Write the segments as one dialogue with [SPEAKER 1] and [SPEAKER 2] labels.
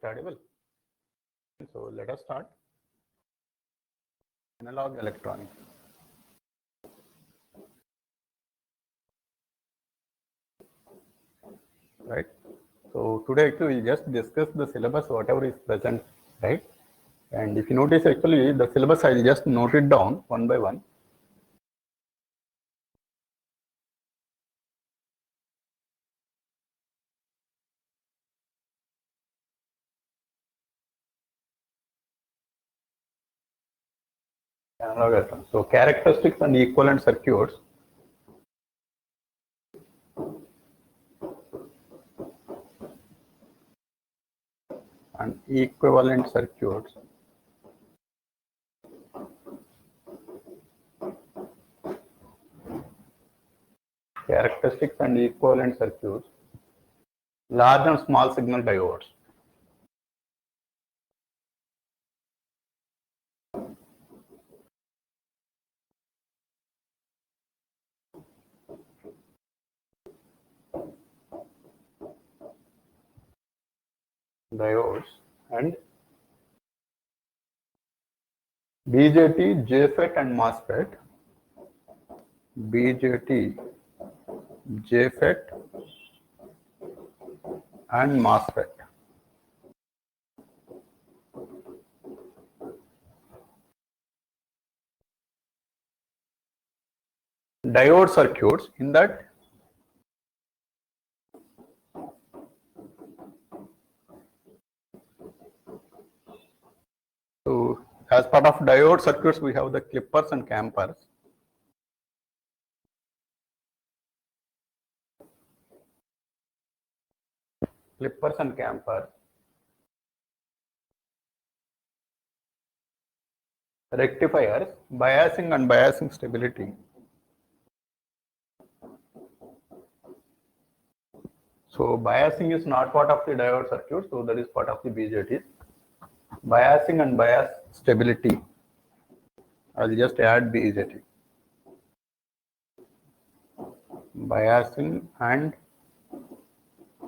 [SPEAKER 1] Audible. So let us start. Analog electronics. Right. So today actually we'll just discuss the syllabus, whatever is present, right? And if you notice, actually the syllabus I just noted down one by one. Analog electronics. So characteristics and equivalent circuits. And equivalent circuits. Characteristics and equivalent circuits. Large and small signal diodes. Diodes and BJT, JFET and MOSFET. BJT, JFET and MOSFET. Diode circuits, in that so as part of diode circuits we have the clippers and campers. Clippers and campers. Rectifiers, biasing and biasing stability. So biasing is not part of the diode circuit, so that is part of the BJT. Biasing and bias stability. I'll just add BJT. Biasing and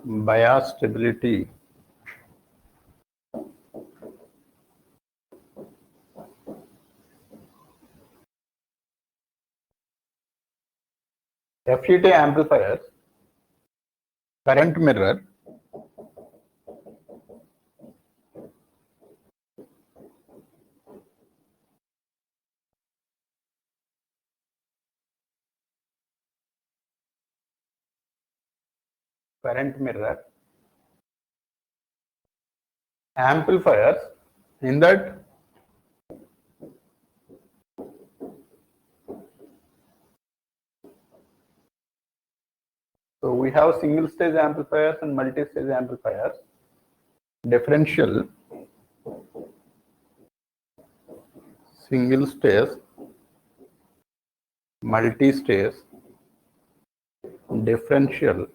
[SPEAKER 1] bias stability. FET amplifiers, current mirror, amplifiers, in that so we have single stage amplifiers and multi-stage amplifiers. Differential, single stage, multi-stage, differential,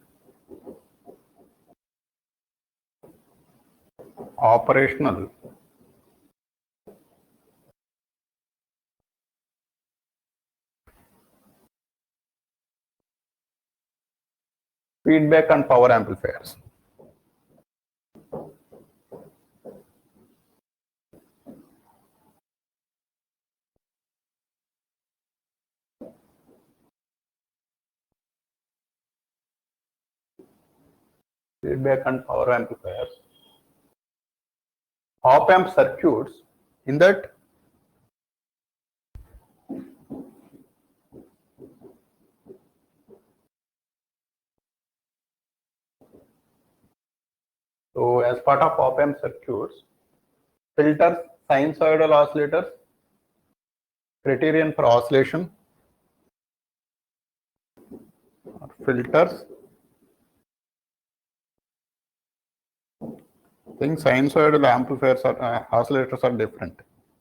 [SPEAKER 1] operational, feedback and power amplifiers. Feedback and power amplifiers. Op-amp circuits, in that so as part of op-amp circuits, filters, sinusoidal oscillators, criterion for oscillation, filters, I think sinusoidal amplifiers are oscillators are different.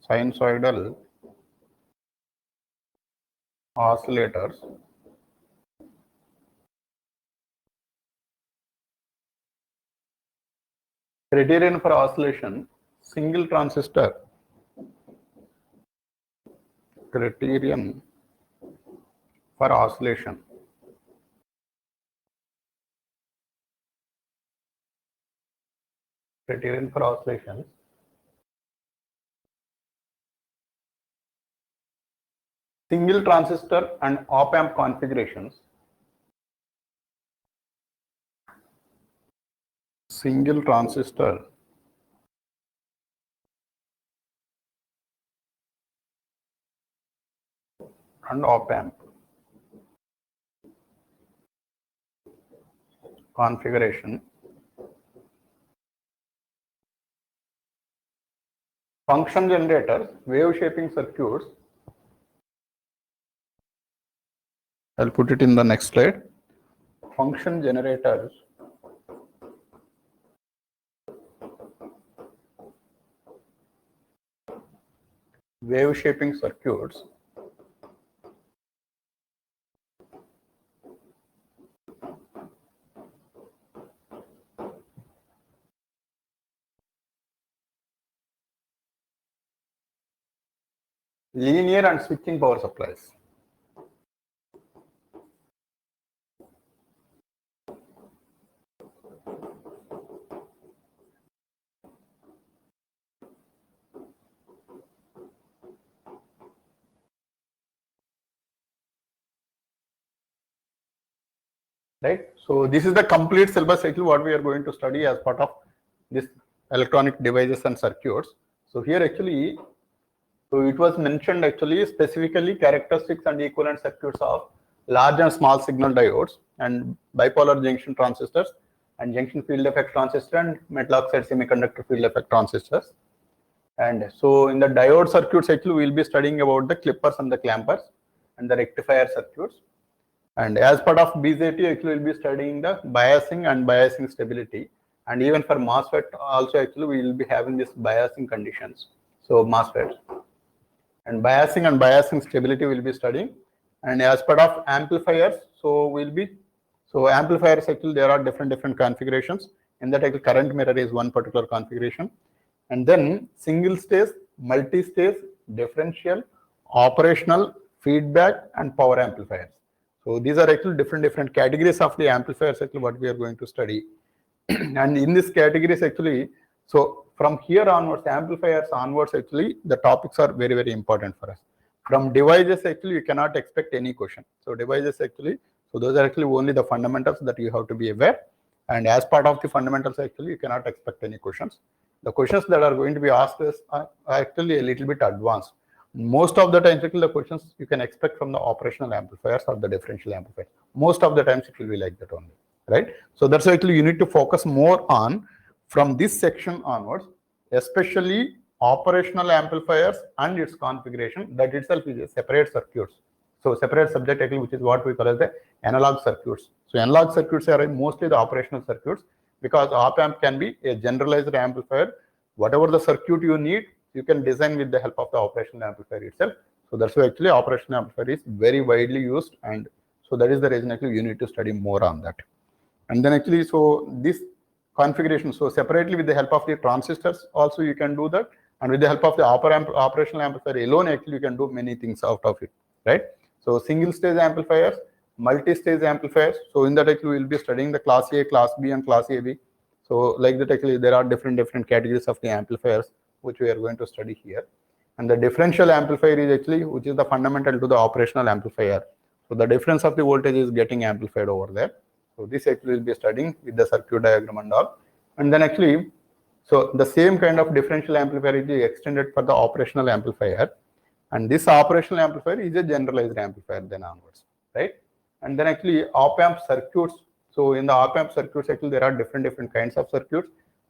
[SPEAKER 1] Sinusoidal oscillators, criterion for oscillation, single transistor, criterion for oscillation, criterion for oscillations. Single transistor and op-amp configurations. Single transistor and op-amp configuration. Function generators, wave shaping circuits. I'll put it in the next slide. Function generators, wave shaping circuits. Linear and switching power supplies. Right. So this is the complete syllabus cycle what we are going to study as part of this electronic devices and circuits. So here actually, so it was mentioned actually specifically characteristics and equivalent circuits of large and small signal diodes and bipolar junction transistors and junction field effect transistor and metal oxide semiconductor field effect transistors. And so in the diode circuits actually we will be studying about the clippers and the clampers and the rectifier circuits. And as part of BJT, actually we'll be studying the biasing and biasing stability. And even for MOSFET also actually we will be having this biasing conditions. So MOSFET and biasing stability we'll be studying. And as part of amplifiers, so amplifiers actually there are different configurations. In that actually current mirror is one particular configuration. And then single stage, multi-stage, differential, operational, feedback, and power amplifiers. So these are actually different categories of the amplifiers actually what we are going to study. And in this categories actually, so from here onwards, amplifiers onwards actually, the topics are very important for us. From devices actually, you cannot expect any question. So devices actually, so those are actually only the fundamentals that you have to be aware. And as part of the fundamentals actually, you cannot expect any questions. The questions that are going to be asked are actually a little bit advanced. Most of the times, the questions you can expect from the operational amplifiers or the differential amplifiers. Most of the times it will be like that only, right? So that's why actually you need to focus more on from this section onwards, especially operational amplifiers and its configuration. That itself is a separate circuits. So separate subject actually, which is what we call as the analog circuits. So analog circuits are mostly the operational circuits because op-amp can be a generalized amplifier. Whatever the circuit you need, you can design with the help of the operational amplifier itself. So that's why actually operational amplifier is very widely used, and so that is the reason actually you need to study more on that. And then actually, so this configuration, so separately with the help of the transistors also you can do that, and with the help of the operational amplifier alone actually you can do many things out of it, right? So single stage amplifiers, multi-stage amplifiers. So in that actually we will be studying the class A, class B, and class AB. So like that actually there are different categories of the amplifiers which we are going to study here. And the differential amplifier is actually which is the fundamental to the operational amplifier. So the difference of the voltage is getting amplified over there. So this actually will be studying with the circuit diagram and all. And then actually, so the same kind of differential amplifier is extended for the operational amplifier. And this operational amplifier is a generalized amplifier then onwards, right? And then actually op-amp circuits. So in the op-amp circuits actually there are different kinds of circuits.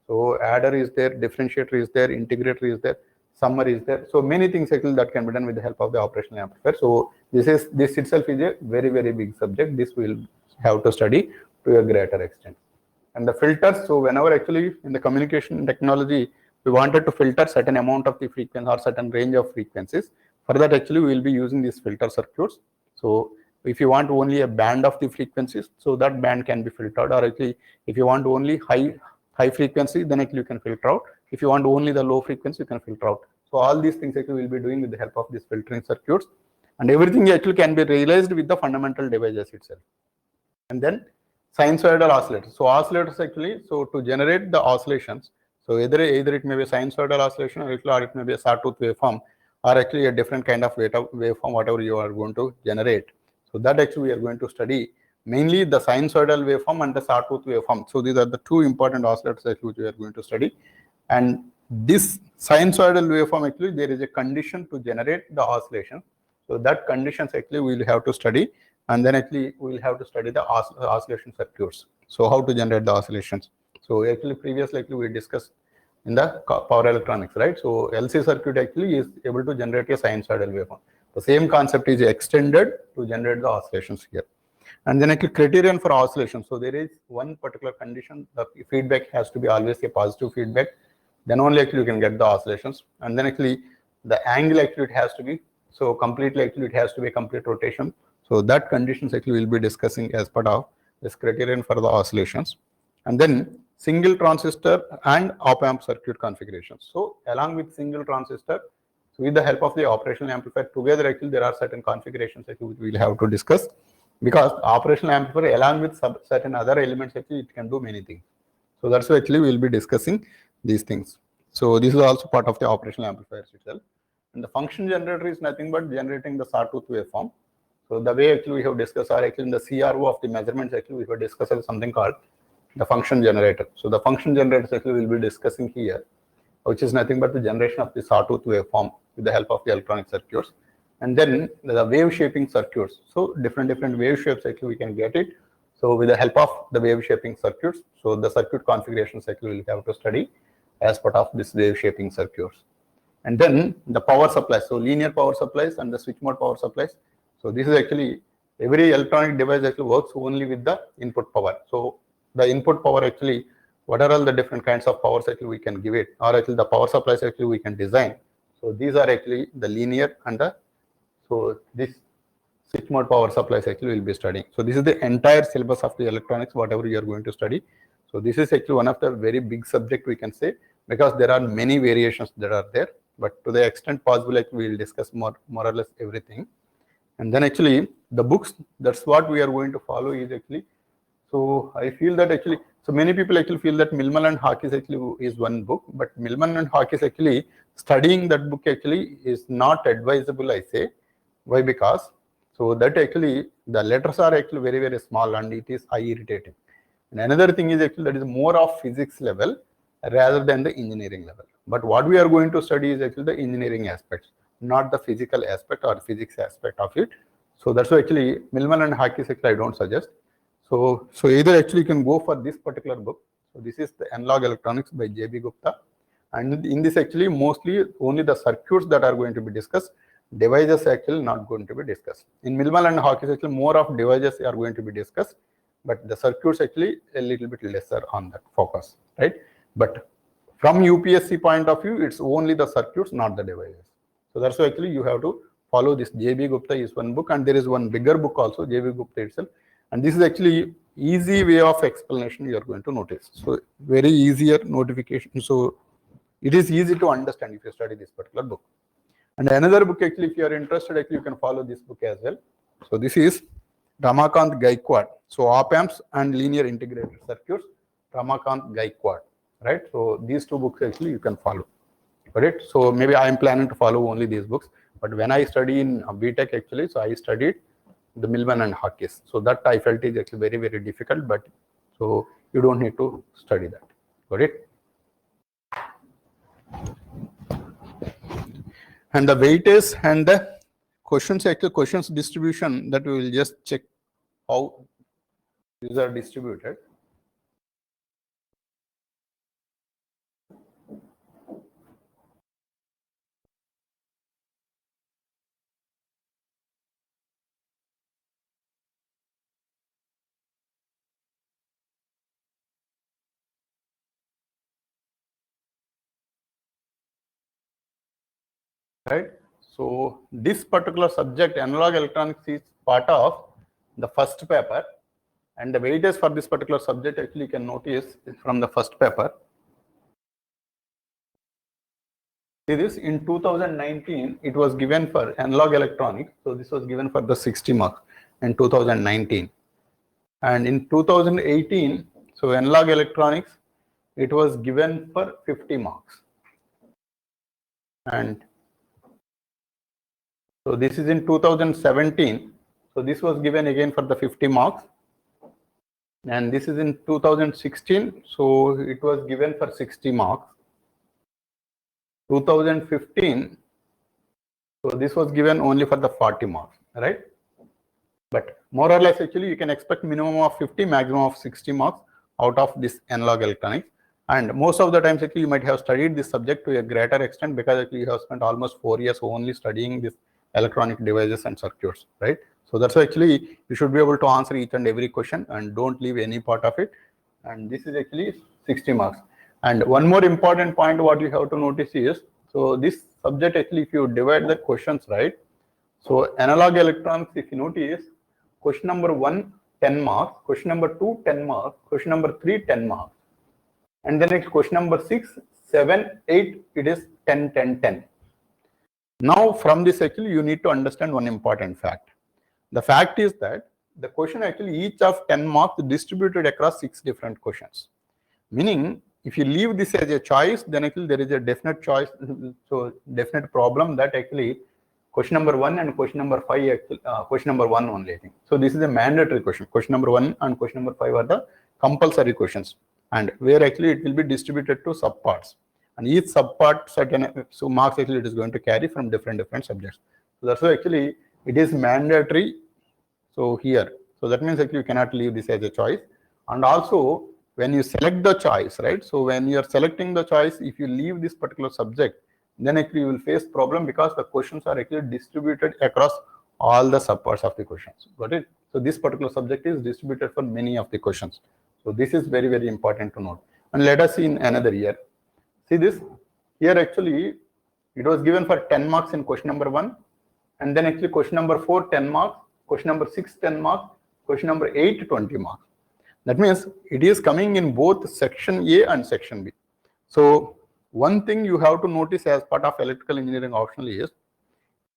[SPEAKER 1] So adder is there, differentiator is there, integrator is there, summer is there. So many things actually that can be done with the help of the operational amplifier. So this itself is a very big subject. This will have to study to a greater extent. And the filters. So whenever actually in the communication technology we wanted to filter certain amount of the frequency or certain range of frequencies, for that actually we will be using these filter circuits. So if you want only a band of the frequencies, so that band can be filtered, or actually if you want only high frequency, then actually you can filter out. If you want only the low frequency, you can filter out. So all these things actually we'll be doing with the help of these filtering circuits, and everything actually can be realized with the fundamental devices itself. And then sinusoidal oscillators. So oscillators actually, so to generate the oscillations, so So either it may be a sinusoidal oscillation, or it may be a sawtooth waveform, or actually a different kind of waveform, whatever you are going to generate. So that actually we are going to study mainly the sinusoidal waveform and the sawtooth waveform. So these are the two important oscillators which we are going to study. And this sinusoidal waveform, actually there is a condition to generate the oscillation. So that conditions actually we will have to study, and then actually we will have to study the oscillation circuits. So how to generate the oscillations. So actually previously actually we discussed in the power electronics, right? So LC circuit actually is able to generate a sinusoidal waveform. The same concept is extended to generate the oscillations here. And then actually criterion for oscillation. So there is one particular condition, the feedback has to be always a positive feedback. Then only actually you can get the oscillations. And then actually the angle actually it has to be, so completely actually it has to be a complete rotation. So that conditions actually we'll be discussing as part of this criterion for the oscillations. And then single transistor and op-amp circuit configuration. So along with single transistor, so with the help of the operational amplifier, together actually there are certain configurations that we will have to discuss, because operational amplifier along with certain other elements actually it can do many things. So that's why actually we will be discussing these things. So this is also part of the operational amplifiers itself. And the function generator is nothing but generating the sawtooth waveform. So the way actually we have discussed, or actually in the CRO of the measurements actually we have discussed something called the function generator. So the function generator actually we'll be discussing here, which is nothing but the generation of the sawtooth waveform with the help of the electronic circuits. And then the wave shaping circuits. So different wave shapes actually we can get it. So with the help of the wave shaping circuits, so the circuit configurations actually we'll have to study as part of this wave shaping circuits. And then the power supplies, so linear power supplies and the switch mode power supplies. So this is actually every electronic device actually works only with the input power. So the input power actually, what are all the different kinds of powers actually we can give it, or actually the power supplies actually we can design. So these are actually the linear and the, so this switch mode power supplies actually we'll be studying. So this is the entire syllabus of the electronics, whatever you are going to study. So this is actually one of the very big subject we can say, because there are many variations that are there, but to the extent possible, like we will discuss more or less everything. And then actually the books, that's what we are going to follow is actually, so I feel that actually, so many people actually feel that Millman and Hawkes actually is one book, but Millman and Hawkes actually studying that book actually is not advisable, I say. Why? Because so that actually the letters are actually very small and it is eye irritating. And another thing is actually that is more of physics level rather than the engineering level. But what we are going to study is actually the engineering aspects, not the physical aspect or physics aspect of it. So that's why actually Millman and Hawkes actually I don't suggest. So either actually you can go for this particular book. So this is the Analog Electronics by J.B. Gupta. And in this actually mostly only the circuits that are going to be discussed, devices actually not going to be discussed. In Millman and Hawkes actually more of devices are going to be discussed, but the circuits actually a little bit lesser on that focus, right? But from UPSC point of view, it's only the circuits, not the devices. So that's why actually you have to follow this. J.B. Gupta is one book, and there is one bigger book also, J.B. Gupta itself. And this is actually easy way of explanation you are going to notice. So very easier notification. So it is easy to understand if you study this particular book. And another book actually, if you are interested, actually you can follow this book as well. So this is Ramakant Gaikwad. So op-amps and linear integrated circuits, Ramakant Gaikwad, right? So these two books actually you can follow. Got it? So maybe I am planning to follow only these books. But when I study in BTech actually, so I studied the Millman and Hawkes. So that I felt is actually very difficult, but so you don't need to study that. Got it? And the weightage and the questions, actually questions distribution, that we will just check how these are distributed. Right. So this particular subject, analog electronics, is part of the first paper, and the weightage for this particular subject actually you can notice from the first paper. See this, in 2019 it was given for analog electronics. So this was given for the 60 mark in 2019, and in 2018, so analog electronics, it was given for 50 marks. And so this is in 2017. So this was given again for the 50 marks. And this is in 2016. So it was given for 60 marks. 2015. So this was given only for the 40 marks, right? But more or less, actually, you can expect minimum of 50, maximum of 60 marks out of this analog electronics. And most of the times, actually, you might have studied this subject to a greater extent because actually you have spent almost 4 years only studying this electronic devices and circuits, right? So that's why actually you should be able to answer each and every question and don't leave any part of it. And this is actually 60 marks. And one more important point what you have to notice is, so this subject actually, if you divide the questions, right? So analog electronics, if you notice, question number 1, 10 marks, question number 2, 10 marks, question number 3, 10 marks. And the next question number 6, 7, 8, it is 10, 10, 10. Now from this actually you need to understand one important fact. The fact is that the question actually each of 10 marks distributed across 6 different questions. Meaning if you leave this as a choice, then actually there is a definite choice, so definite problem that actually question number 1 and question number 5 actually, question number 1 only I think. So this is a mandatory question. Question number 1 and question number 5 are the compulsory questions, and where actually it will be distributed to subparts. And each subpart certain so marks actually it is going to carry from different subjects. So that's why actually it is mandatory. So here, so that means actually you cannot leave this as a choice. And also when you select the choice, right? So when you are selecting the choice, if you leave this particular subject, then actually you will face problem because the questions are actually distributed across all the subparts of the questions. Got it? So this particular subject is distributed for many of the questions. So this is very, very important to note. And let us see in another year. See this here actually it was given for 10 marks in question number 1, and then actually question number 4 10 marks, question number 6 10 marks, question number 8 20 marks. That means it is coming in both section A and section B. So one thing you have to notice as part of electrical engineering optional is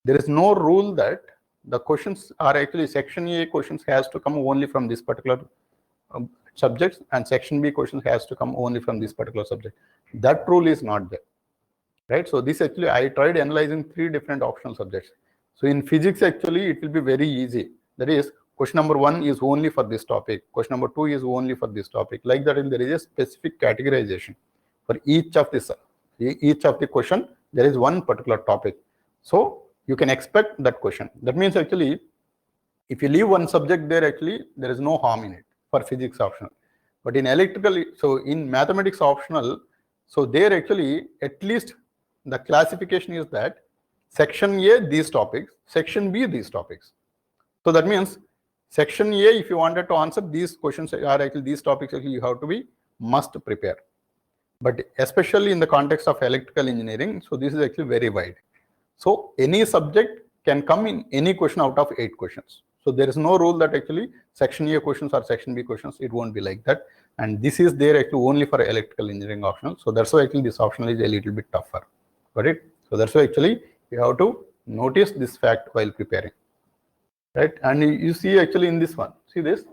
[SPEAKER 1] there is no rule that the questions are actually section A questions has to come only from this particular subjects and section B questions has to come only from this particular subject. That rule is not there, right? So this actually I tried analyzing 3 different optional subjects. So in physics actually it will be very easy. That is question number 1 is only for this topic, question number 2 is only for this topic. Like that, there is a specific categorization for each of the question. There is one particular topic, so you can expect that question. That means actually if you leave one subject there, actually there is no harm in it for physics optional. But in electrical, so in mathematics optional, so there actually at least the classification is that section A these topics, section B these topics. So that means section A, if you wanted to answer these questions are actually these topics, actually you have to be must prepare. But especially in the context of electrical engineering, so this is actually very wide. So any subject can come in any question out of 8 questions. So there is no rule that actually section A questions or section B questions. It won't be like that. And this is there actually only for electrical engineering optional. So that's why actually this optional is a little bit tougher. Got it? So that's why actually you have to notice this fact while preparing. Right? And you see actually in this one, see this.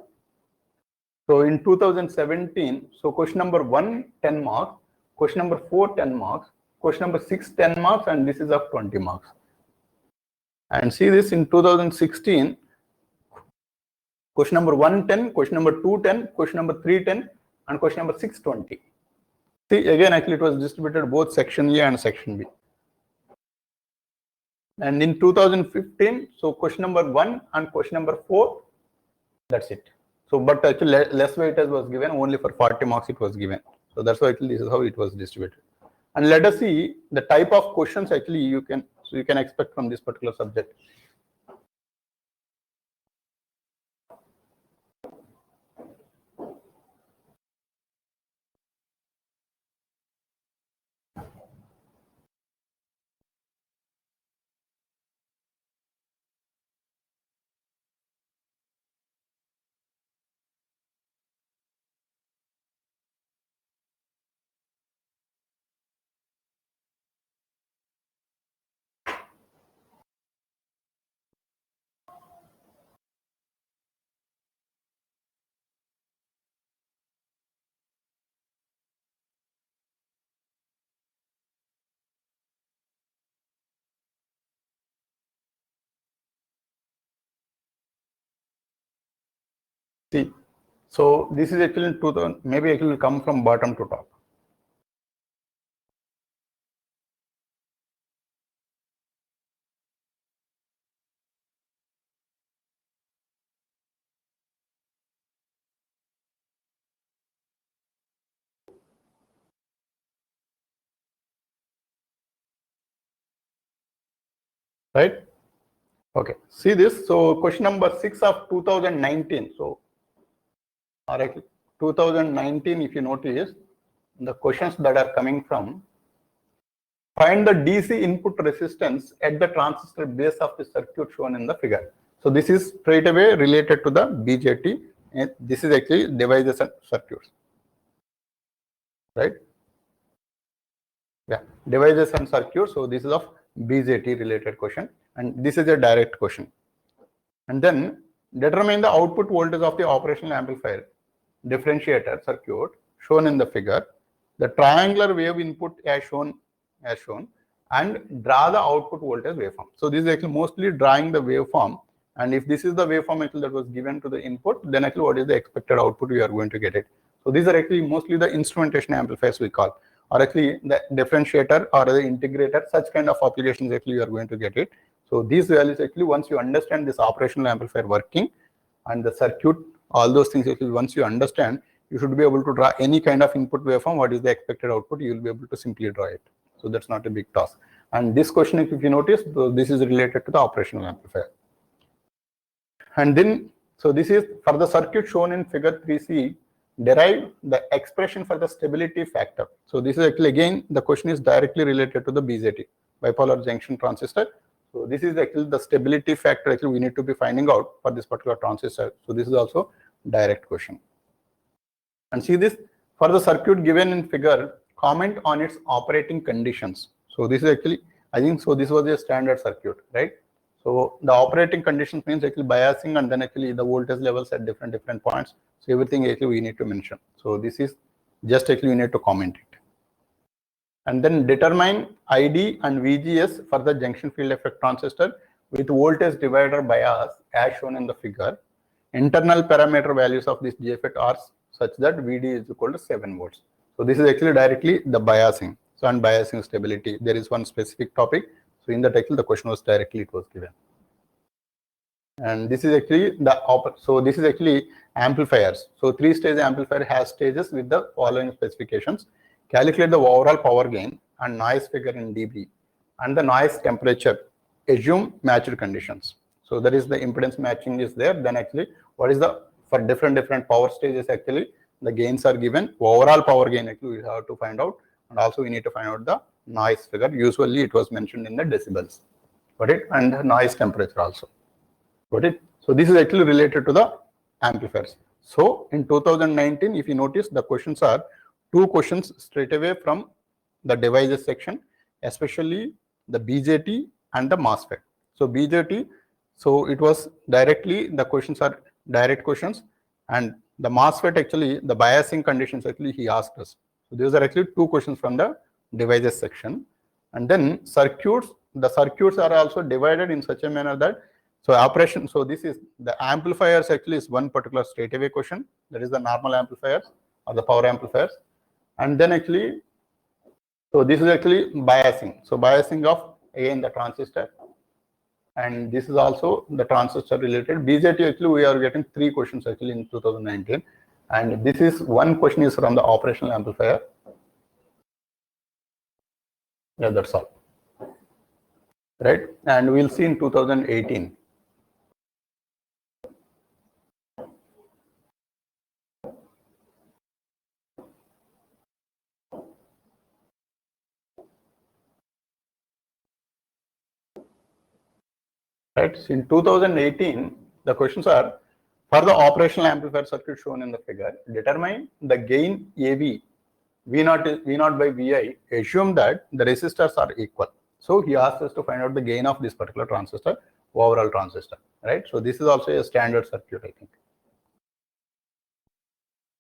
[SPEAKER 1] So in 2017, so question number 1 10 marks, question number 4 10 marks, question number 6 10 marks, and this is of 20 marks. And see this in 2016, question number 1 10, question number 2 10, question number 3 10, and question number 6 20. See again actually it was distributed both section A and section B. And in 2015, so question number 1 and question number 4, that's it. So but actually less weightage was given, only for 40 marks it was given. So that's why actually this is how it was distributed. And let us see the type of questions actually you can expect from this particular subject. So this is actually 2000, maybe it will come from bottom to top. Right? Okay, see this. So question number 6 of 2019. So, or 2019, if you notice, the questions that are coming from, find the DC input resistance at the transistor base of the circuit shown in the figure. So this is straight away related to the BJT, and this is actually devices and circuits, right? Yeah, devices and circuits. So this is of BJT related question, and this is a direct question. And then determine the output voltage of the operational amplifier differentiator circuit shown in the figure. The triangular wave input as shown, and draw the output voltage waveform. So this is actually mostly drawing the waveform. And if this is the waveform actually that was given to the input, then actually what is the expected output we are going to get it. So these are actually mostly the instrumentation amplifiers we call, or actually the differentiator or the integrator, such kind of applications actually you are going to get it. So these values actually, once you understand this operational amplifier working and the circuit, all those things actually once you understand, you should be able to draw any kind of input waveform. What is the expected output? You will be able to simply draw it. So that's not a big task. And this question, if you notice, this is related to the operational amplifier. And then, so this is for the circuit shown in figure 3C, derive the expression for the stability factor. So this is actually, again, the question is directly related to the BJT, bipolar junction transistor. So this is actually the stability factor actually we need to be finding out for this particular transistor. So this is also direct question. And see this, for the circuit given in figure, comment on its operating conditions. So this is actually, I think, so this was a standard circuit, right? So the operating conditions means actually biasing and then actually the voltage levels at different points. So everything actually we need to mention. So this is just actually we need to comment it. And then determine ID and VGS for the junction field effect transistor with voltage divider bias as shown in the figure. Internal parameter values of this GFET are such that VD is equal to 7 volts. So this is actually directly the biasing. So and biasing stability, there is one specific topic. So in the title, the question was directly it was given. And this is actually so this is actually amplifiers. So 3-stage amplifier has stages with the following specifications. Calculate the overall power gain and noise figure in dB and the noise temperature. Assume matched conditions. So that is the impedance matching is there. Then actually what is the, for different power stages actually the gains are given. Overall power gain actually we have to find out, and also we need to find out the noise figure. Usually it was mentioned in the decibels. Got it? And the noise temperature also. Got it? So this is actually related to the amplifiers. So in 2019, if you notice, the questions are 2 questions straight away from the devices section, especially the BJT and the MOSFET. So BJT, so it was directly, the questions are direct questions, and the MOSFET actually, the biasing conditions actually he asked us. So these are actually 2 questions from the devices section. And then circuits, the circuits are also divided in such a manner that, so operation, so this is the amplifiers actually is one particular straight away question, that is the normal amplifiers or the power amplifiers. And then actually, so this is actually biasing. So biasing of again the transistor, and this is also the transistor related. BJT actually we are getting 3 questions actually in 2019, and this is one question is from the operational amplifier. Yeah, that's all. Right, and we'll see in 2018. Right, so in 2018, the questions are, for the operational amplifier circuit shown in the figure, determine the gain AV, V0 by Vi, assume that the resistors are equal. So he asked us to find out the gain of this particular transistor, overall transistor, right? So this is also a standard circuit, I think.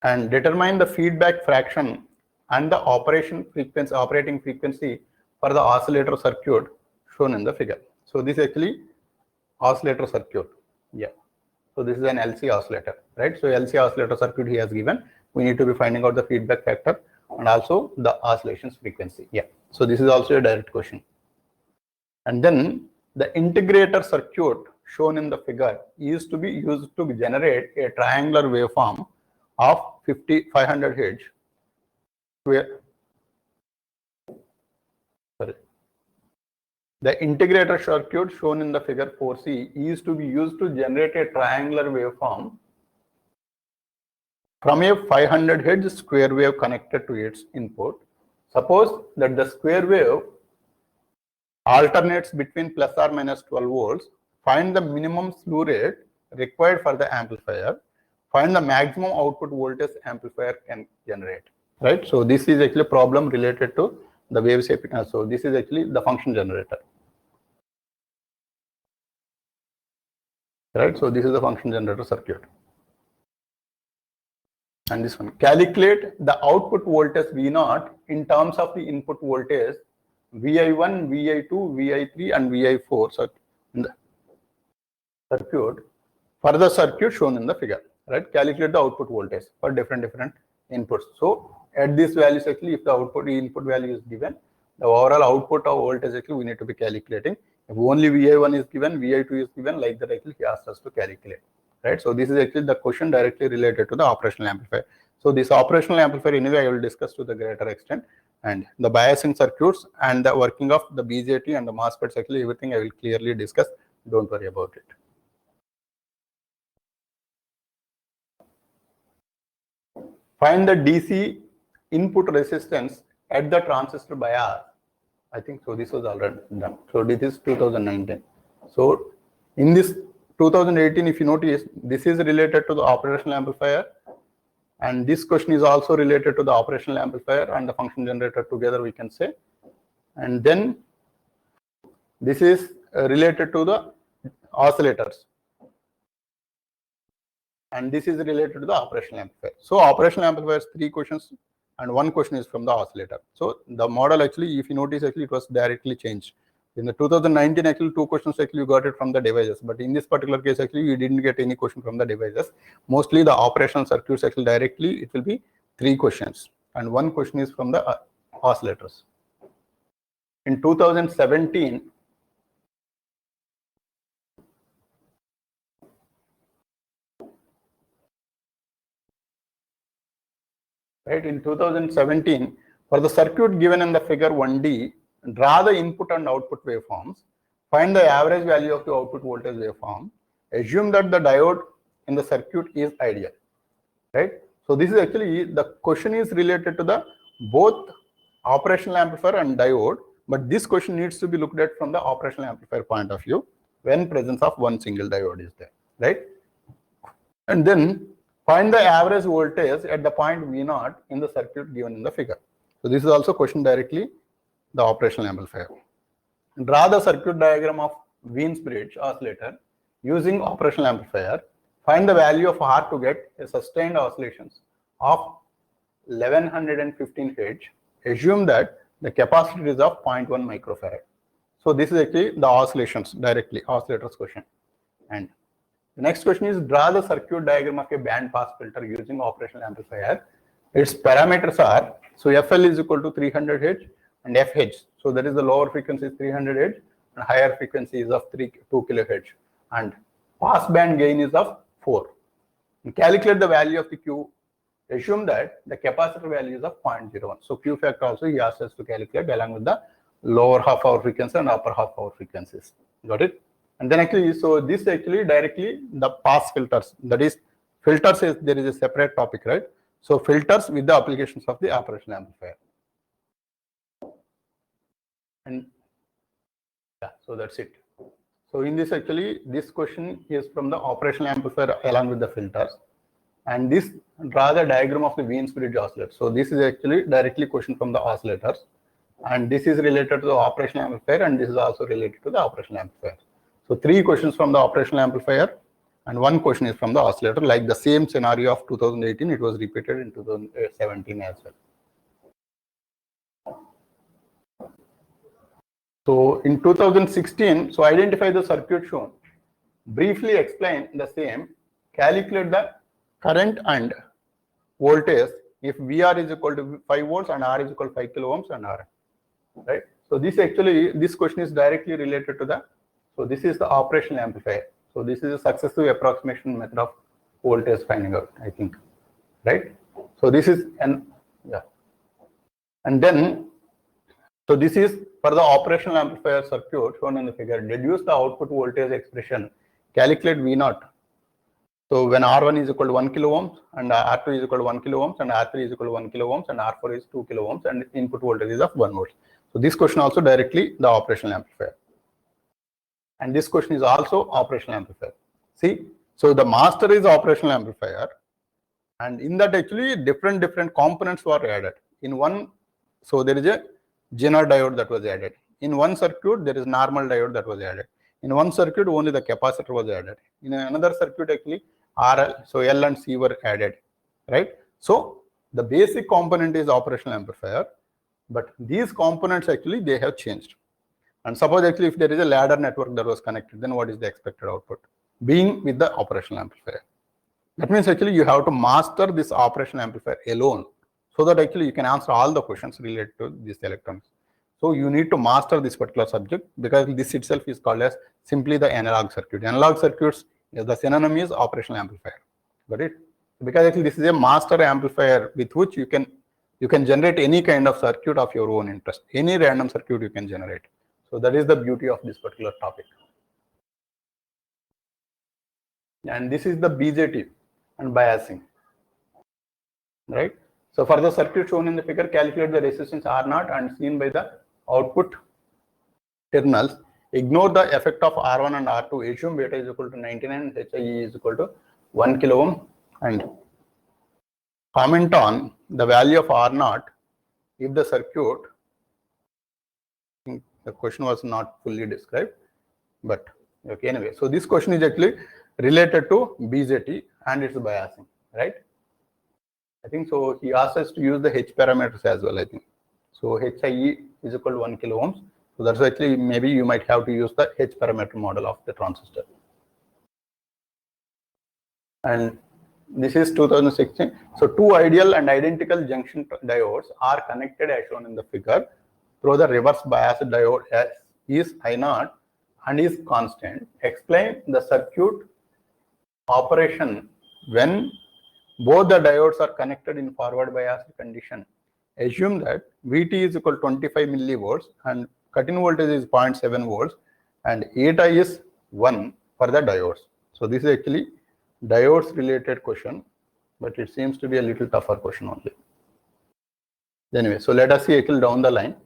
[SPEAKER 1] And determine the feedback fraction and the operating frequency for the oscillator circuit shown in the figure. So this is actually oscillator circuit. Yeah. So this is an LC oscillator, right? So LC oscillator circuit he has given. We need to be finding out the feedback factor and also the oscillations frequency. Yeah. So this is also a direct question. And then the integrator circuit shown in the figure is to be used to generate a triangular waveform of 500 Hz. The integrator circuit shown in the figure 4C is to be used to generate a triangular waveform from a 500 Hz square wave connected to its input. Suppose that the square wave alternates between plus or minus 12 volts. Find the minimum slew rate required for the amplifier. Find the maximum output voltage amplifier can generate. Right. So this is actually a problem related to the wave shaping. So this is actually the function generator. Right. So this is the function generator circuit. And this one, calculate the output voltage V0 in terms of the input voltage VI1, VI2, VI3 and VI4 so in the circuit for the circuit shown in the figure. Right. Calculate the output voltage for different inputs. So at this values actually if the input value is given, the overall output of voltage actually we need to be calculating. If only VI1 is given, VI2 is given, like that actually he asked us to calculate. Right. So this is actually the question directly related to the operational amplifier. So this operational amplifier anyway I will discuss to the greater extent, and the biasing circuits and the working of the BJT and the MOSFETs actually everything I will clearly discuss. Don't worry about it. Find the DC input resistance at the transistor bias. I think so. This was already done. So this is 2019. So in this 2018, if you notice, this is related to the operational amplifier, and this question is also related to the operational amplifier and the function generator together, we can say. And then this is related to the oscillators, and this is related to the operational amplifier. So operational amplifier is 3 questions and 1 question is from the oscillator. So the model actually, if you notice, actually it was directly changed. In the 2019, actually 2 questions actually you got it from the devices, but in this particular case actually you didn't get any question from the devices. Mostly the operational circuits actually directly it will be 3 questions and 1 question is from the oscillators. In 2017, right, in 2017, for the circuit given in the figure 1D, draw the input and output waveforms, find the average value of the output voltage waveform, assume that the diode in the circuit is ideal, right? So this is actually, the question is related to the both operational amplifier and diode, but this question needs to be looked at from the operational amplifier point of view when presence of one single diode is there, right? And then find the average voltage at the point V0 in the circuit given in the figure. So this is also question directly the operational amplifier. Draw the circuit diagram of Wien's bridge oscillator using operational amplifier. Find the value of R to get a sustained oscillations of 1115 Hz. Assume that the capacitor is of 0.1 microfarad. So this is actually the oscillations directly, oscillators question. And the next question is draw the circuit diagram of a band pass filter using operational amplifier. Its parameters are, so FL is equal to 300 Hz and FH. So that is the lower frequency is 300 Hz and higher frequency is of 2 kHz. And pass band gain is of 4. And calculate the value of the Q. Assume that the capacitor value is of 0.01. So Q factor also he asked us to calculate along with the lower half hour frequency and upper half hour frequencies. Got it? And then actually, so this actually directly the pass filters. That is, filters is there is a separate topic, right? So filters with the applications of the operational amplifier. And yeah, so that's it. So in this actually, this question is from the operational amplifier along with the filters. And this draw the diagram of the Wien's bridge oscillator. So this is actually directly question from the oscillators. And this is related to the operational amplifier and this is also related to the operational amplifier. So 3 questions from the operational amplifier and 1 question is from the oscillator. Like the same scenario of 2018, it was repeated in 2017 as well. So in 2016, so identify the circuit shown. Briefly explain the same calculate the current and voltage if VR is equal to 5 volts and R is equal to 5 kilo ohms and R, right? So this question is directly related to the, so this is the operational amplifier. So this is a successive approximation method of voltage finding out, I think, right? So this is and then, so this is for the operational amplifier circuit shown in the figure. Deduce the output voltage expression, calculate V0. So when R1 is equal to 1 kilo ohms and R2 is equal to 1 kilo ohms and R3 is equal to 1 kilo ohms and R4 is 2 kilo ohms and input voltage is of 1 volt. So this question also directly the operational amplifier. And this question is also operational amplifier. See, so the master is operational amplifier, and in that actually different components were added. In one, so there is a Zener diode that was added. In one circuit, there is normal diode that was added. In one circuit, only the capacitor was added. In another circuit, actually, RL, so L and C were added, right? So the basic component is operational amplifier, but these components actually they have changed. And suppose actually if there is a ladder network that was connected, then what is the expected output? Being with the operational amplifier. That means actually you have to master this operational amplifier alone, so that actually you can answer all the questions related to this electronics. So you need to master this particular subject, because this itself is called as simply the analog circuit. Analog circuits, the synonym is operational amplifier. Got it? Because actually this is a master amplifier with which you can generate any kind of circuit of your own interest. Any random circuit you can generate. So that is the beauty of this particular topic. And this is the BJT and biasing, right? So for the circuit shown in the figure, calculate the resistance R0 and seen by the output terminals. Ignore the effect of R1 and R2. Assume beta is equal to 99 and HIE is equal to 1 kilo ohm, and comment on the value of R0 if the circuit, I think the question was not fully described, but okay, anyway. So this question is actually related to BJT and its biasing, right? I think so. He asked us to use the H parameters as well, I think. So HIE is equal to 1 kilo ohms. So that's actually, maybe you might have to use the H parameter model of the transistor. And this is 2016. So two ideal and identical junction diodes are connected as shown in the figure through the reverse bias diode as is I0 and is constant. Explain the circuit operation when both the diodes are connected in forward bias condition. Assume that Vt is equal to 25 millivolts and cut-in voltage is 0.7 volts and eta is 1 for the diodes. So this is actually diodes related question, but it seems to be a little tougher question only. Anyway, so let us see actually down the line.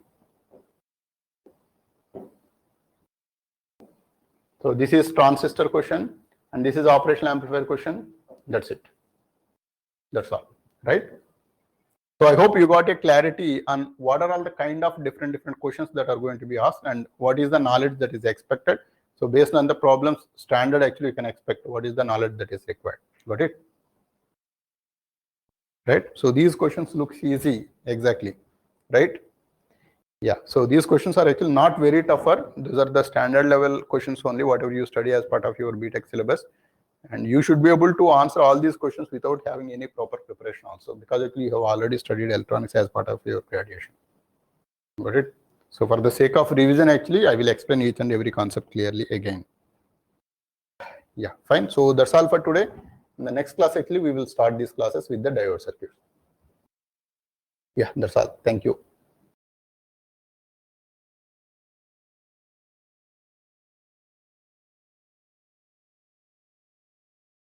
[SPEAKER 1] So this is transistor question and this is operational amplifier question. That's it. That's all, right? So I hope you got a clarity on what are all the kind of different questions that are going to be asked and what is the knowledge that is expected. So based on the problems standard, actually you can expect what is the knowledge that is required. Got it? Right? So these questions look easy, exactly, right? Yeah, so these questions are actually not very tougher. These are the standard level questions only, whatever you study as part of your BTech syllabus. And you should be able to answer all these questions without having any proper preparation also, because actually you have already studied electronics as part of your graduation. Got it? So for the sake of revision, actually, I will explain each and every concept clearly again. Yeah, fine. So that's all for today. In the next class, actually, we will start these classes with the diode circuit. Yeah, that's all. Thank you.